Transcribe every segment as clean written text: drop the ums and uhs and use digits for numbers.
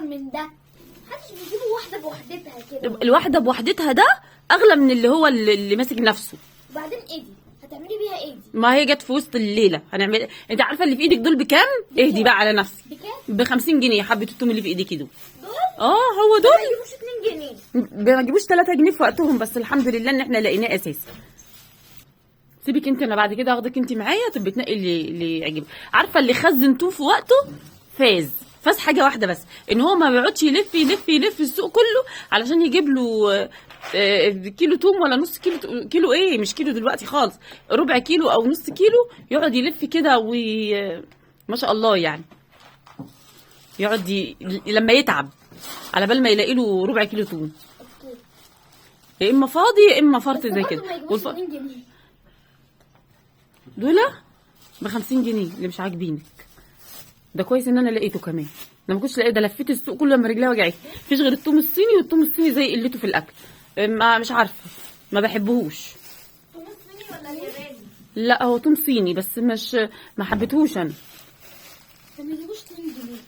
من ده. محدش بيجيبه واحده بوحدتها كده. الواحده بوحدتها ده اغلى من اللي هو اللي ماسك نفسه. وبعدين ايه دي؟ هتعملي بيها ايه دي؟ ما هي جت في وسط الليله هنعمل. انت عارفه اللي في ايدك دول بكام؟ اهدي بقى على نفسك. بكام؟ ب 50 جنيه حبه التوم اللي في ايدك دول. دول؟ هو ما دول. يجيبوش 2 جنيه. ما يجيبوش 3 جنيه في وقتهم، بس الحمد لله ان احنا لقيناه اساسا. سيبك انت، انا بعد كده هاخدك انت معايا تبقي تنقي اللي يعجبك. عارفه اللي خزن توم في وقته فاز حاجه واحده بس، ان هو ما بيقعدش يلف السوق كله علشان يجيب له كيلو توم ولا نص كيلو ايه، مش كيلو دلوقتي خالص، ربع كيلو او نص كيلو، يقعد يلف كده ما شاء الله يعني. يقعد لما يتعب على بال ما يلاقي له ربع كيلو توم. اوكي. يا اما فاضي يا اما فرط زي كده. ما يجيبوش 2 جنيه. دول ب 50 جنيه اللي مش عاجبينك. ده كويس ان انا لقيته كمان، انا ما كنتش لاقيه. ده لفيت السوق كله لما رجليا وجعت. مفيش غير الثوم الصيني، والثوم الصيني زي قلته في الاكل. مش عارفه، ما بحبهوش. توم الصيني ولا الياباني؟ لا هو ثوم صيني بس مش ما حبيتهوش انا. ده ما يجيبوش 2 جنيه.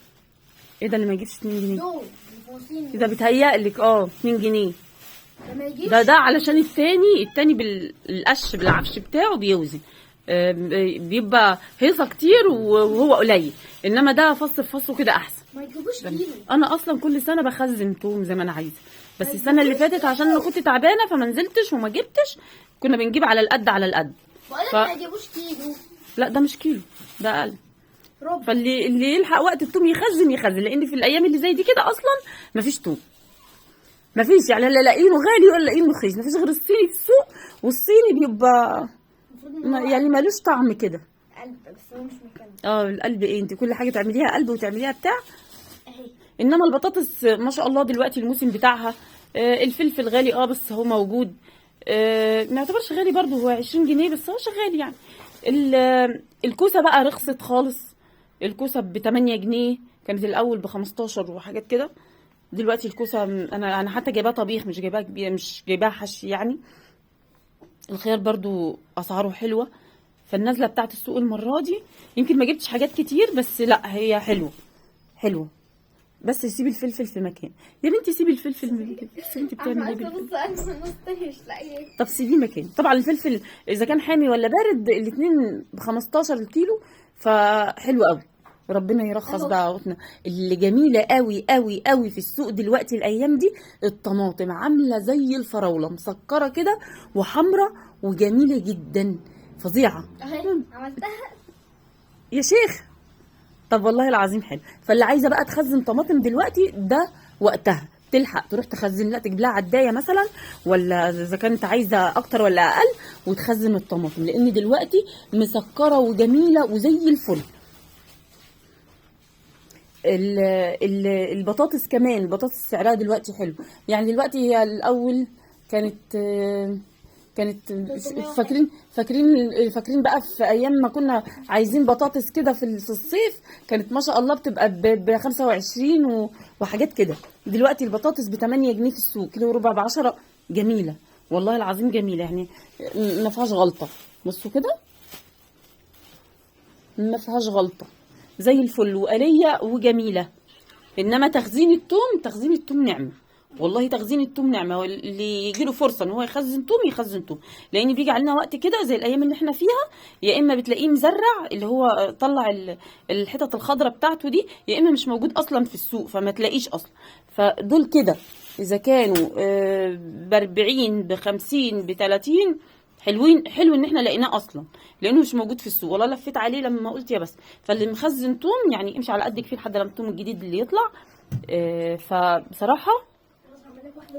ايه ده اللي ما يجيبش 2 جنيه؟ دول الفوسين. ده بيتهيألك 2 جنيه. ده ما يجيبش. ده علشان التاني بالقش بالعفش بتاعه بيوزن. بيبقى هيصه كتير وهو قليل، انما ده فص بفصه كده احسن. ما يجيبوش كيلو. انا اصلا كل سنه بخزن توم زي ما انا عايزه، بس السنه اللي فاتت عشان انا كنت تعبانه فما نزلتش وما جبتش. كنا بنجيب على القد بقولك ما يجيبوش كيلو. لا ده مش كيلو، ده اقل. ربع. فاللي يلحق وقت التوم يخزن، لان في الايام اللي زي دي كده اصلا مفيش توم. مفيش يعني، لا لاقينه غالي ولا لاقينه رخيص. مفيش غير الصيني في السوق، والصيني بيبقى يعني ملوش طعم كده. قلب بس هو مش مكمل. القلب ايه؟ انت كل حاجه تعمليها قلب وتعمليها بتاع. اهي. انما البطاطس ما شاء الله دلوقتي الموسم بتاعها. الفلفل غالي بس هو موجود. ما يعتبرش غالي برضه، هو 20 جنيه بس هو شغال يعني. الكوسه بقى رخصت خالص. الكوسه ب 8 جنيه، كانت الاول ب 15 وحاجات كده. دلوقتي الكوسه انا حتى جايباها طبيخ، مش جايباها كبيره، مش جايباها حشي يعني. الخيار برضو اسعاره حلوه. فالنازله بتاعت السوق المره دي يمكن ما جبتش حاجات كتير، بس لا هي حلوه. بس سيبي الفلفل في مكان يا بنتي، سيبي الفلفل مكان. بس انت بتعملي ايه بالفلفل؟ بص انا مش لاقيه. طب سيبيه مكان. طبعا الفلفل اذا كان حامي ولا بارد الاثنين ب 15 الكيلو، فحلو قوي. ربنا يرخص دعوتنا. اللي جميله قوي قوي قوي في السوق دلوقتي الايام دي الطماطم، عامله زي الفراوله، مسكره كده وحمراء وجميله جدا، فظيعه. اهي عملتها يا شيخ. طب والله العظيم حلو. فاللي عايزه بقى تخزن طماطم دلوقتي ده وقتها، تلحق تروح تخزن. لا تجيب لها عدايه مثلا، ولا اذا كانت عايزه اكتر ولا اقل، وتخزن الطماطم، لان دلوقتي مسكره وجميله وزي الفل. البطاطس كمان، البطاطس سعرها دلوقتي حلو يعني. دلوقتي هي الاول كانت فاكرين بقى في ايام ما كنا عايزين بطاطس كده في الصيف، كانت ما شاء الله بتبقى ب 25 وحاجات كده. دلوقتي البطاطس ب 8 جنيه في السوق، كيلو وربع ب 10. جميله والله العظيم، جميله يعني، ما فيهاش غلطه. بصوا كده ما فيهاش غلطه، زي الفل وقليه وجميله. انما تخزين التوم نعمه والله. تخزين التوم نعمه. اللي يجي له فرصه ان هو يخزن توم يخزن توم، لان بيجي علينا وقت كده زي الايام اللي احنا فيها، يا اما بتلاقيه مزرع اللي هو طلع الحتت الخضراء بتاعته دي، يا اما مش موجود اصلا في السوق فما تلاقيش اصلا. فدول كده اذا كانوا ب 40 ب 50 ب 30 حلوين. حلو ان احنا لقيناه اصلا، لانه مش موجود في السوق. والله لفيت عليه لما قلت يا بس. فاللي مخزن توم يعني امشي على قدك فيه لحد لما التوم الجديد اللي يطلع. فبصراحه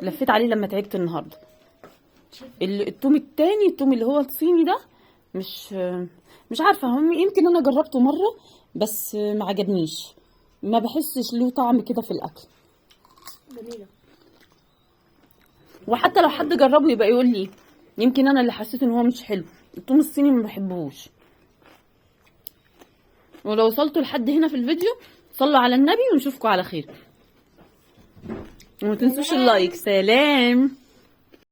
لفيت عليه لما تعبت النهارده. التوم التاني، التوم اللي هو الصيني ده، مش عارفه، هم يمكن انا جربته مره بس ما عجبنيش، ما بحسش له طعم كده في الاكل. جميله. وحتى لو حد جربه يبقى يقول لي، يمكن انا اللي حسيت ان هو مش حلو. التوم الصيني ما بحبهوش. ولو وصلتوا لحد هنا في الفيديو صلوا على النبي ونشوفكم على خير، وما تنسوش اللايك. سلام.